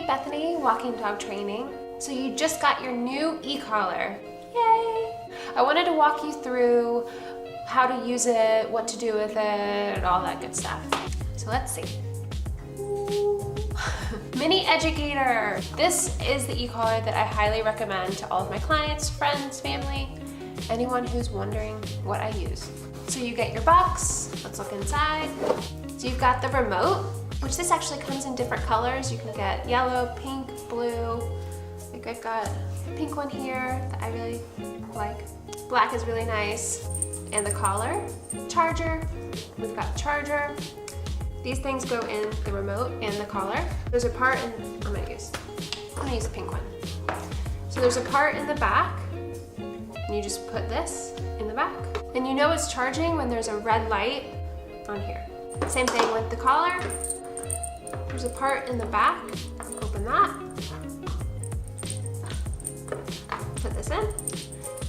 Hey Bethany, Walking Dog Training. So you just got your new e-collar. Yay! I wanted to walk you through how to use it, what to do with it, and all that good stuff. So let's see. Mini Educator. This is the e-collar that I highly recommend to all of my clients, friends, family, anyone who's wondering what I use. So you get your box. Let's look inside. So you've got the remote, which this actually comes in different colors. You can get yellow, pink, blue. Like I've got a pink one here that I really like. Black is really nice. And the collar. Charger. We've got charger. These things go in the remote and the collar. There's a part in, I'm gonna use the pink one. So there's a part in the back, and you just put this in the back. And you know it's charging when there's a red light on here. Same thing with the collar. There's a part in the back, open that. Put this in.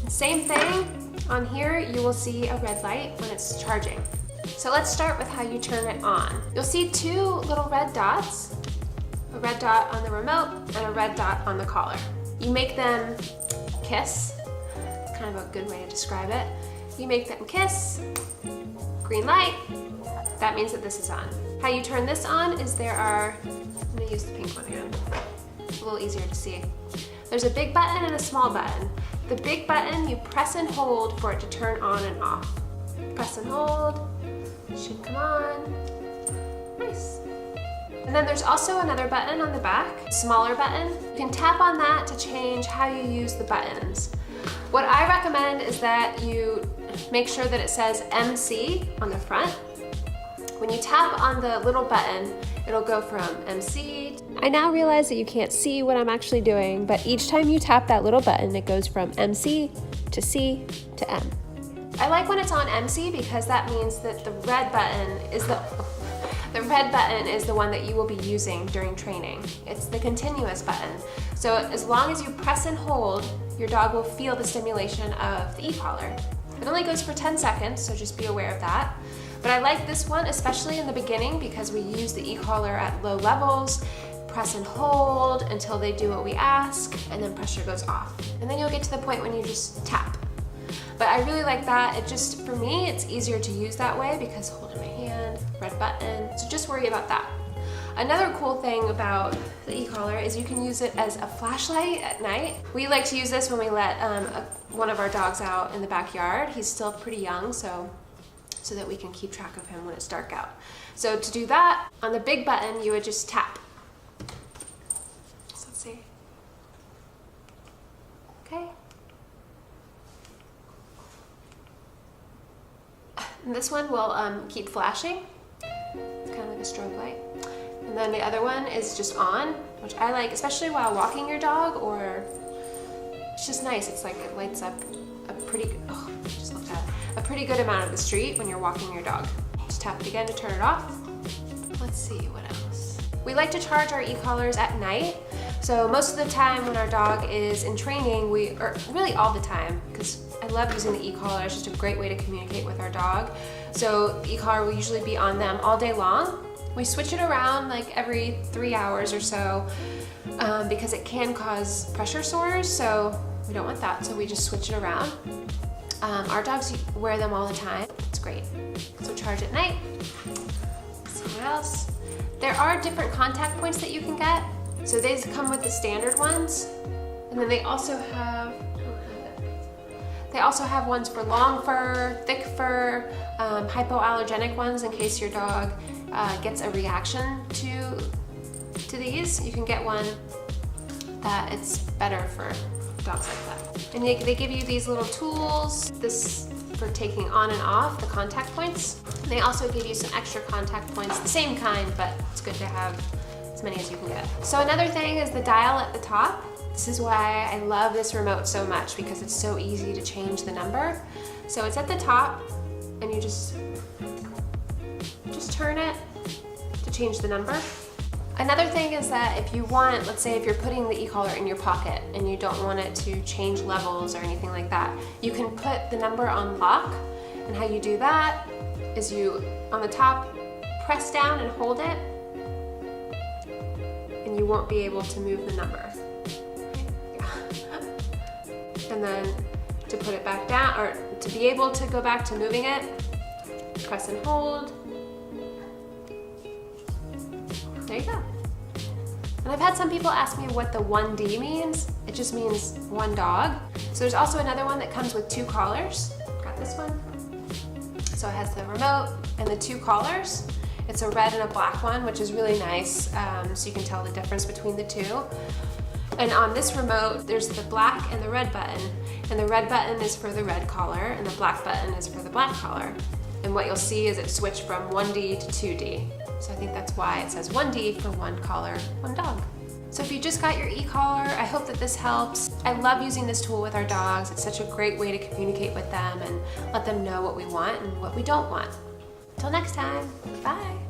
And same thing on here, you will see a red light when it's charging. So let's start with how you turn it on. You'll see two little red dots, a red dot on the remote and a red dot on the collar. You make them kiss, kind of a good way to describe it. You make them kiss, green light, that means that this is on. How you turn this on is I'm gonna use the pink one again, a little easier to see. There's a big button and a small button. The big button, you press and hold for it to turn on and off. Press and hold. Should come on. Nice. And then there's also another button on the back, smaller button. You can tap on that to change how you use the buttons. What I recommend is that you make sure that it says MC on the front. When you tap on the little button, it'll go from MC. I now realize that you can't see what I'm actually doing, but each time you tap that little button, it goes from MC to C to M. I like when it's on MC because that means that the red button is the one that you will be using during training. It's the continuous button. So as long as you press and hold, your dog will feel the stimulation of the e-collar. It only goes for 10 seconds, so just be aware of that. But I like this one, especially in the beginning, because we use the e-collar at low levels, press and hold until they do what we ask, and then pressure goes off. And then you'll get to the point when you just tap. But I really like that. It just, for me, it's easier to use that way because hold in my hand, red button. So just worry about that. Another cool thing about the e-collar is you can use it as a flashlight at night. We like to use this when we let one of our dogs out in the backyard. He's still pretty young, so that we can keep track of him when it's dark out. So to do that, on the big button, you would just tap. So let's see. Okay. And this one will keep flashing. It's kind of like a strobe light. And then the other one is just on, which I like, especially while walking your dog, or it's just nice. It's like it lights up a pretty good amount of the street when you're walking your dog. Just tap it again to turn it off. Let's see what else. We like to charge our e-collars at night. So most of the time when our dog is in training, or really all the time, because I love using the e-collar. It's just a great way to communicate with our dog. So the e-collar will usually be on them all day long. We switch it around like every 3 hours or so because it can cause pressure sores, so we don't want that, so we just switch it around. Our dogs wear them all the time. It's great. So charge at night. Let's see what else. There are different contact points that you can get. So these come with the standard ones, and then they also have ones for long fur, thick fur, hypoallergenic ones in case your dog gets a reaction to these. You can get one that it's better for dogs like that. And they give you these little tools, this for taking on and off the contact points. And they also give you some extra contact points, the same kind, but it's good to have as many as you can get. So another thing is the dial at the top. This is why I love this remote so much, because it's so easy to change the number. So it's at the top, and you just turn it to change the number. Another thing is that if you want, let's say if you're putting the e-collar in your pocket and you don't want it to change levels or anything like that, you can put the number on lock. And how you do that is you, on the top, press down and hold it, and and you won't be able to move the number. Yeah. And then to put it back down, or to be able to go back to moving it, press and hold. There you go. And I've had some people ask me what the 1D means. It just means one dog. So there's also another one that comes with 2 collars. Got this one. So it has the remote and the 2 collars. It's a red and a black one, which is really nice, so you can tell the difference between the 2. And on this remote, there's the black and the red button. And the red button is for the red collar, and the black button is for the black collar. And what you'll see is it switched from 1D to 2D. So I think that's why it says 1D for one collar, one dog. So if you just got your e-collar, I hope that this helps. I love using this tool with our dogs. It's such a great way to communicate with them and let them know what we want and what we don't want. Till next time, bye.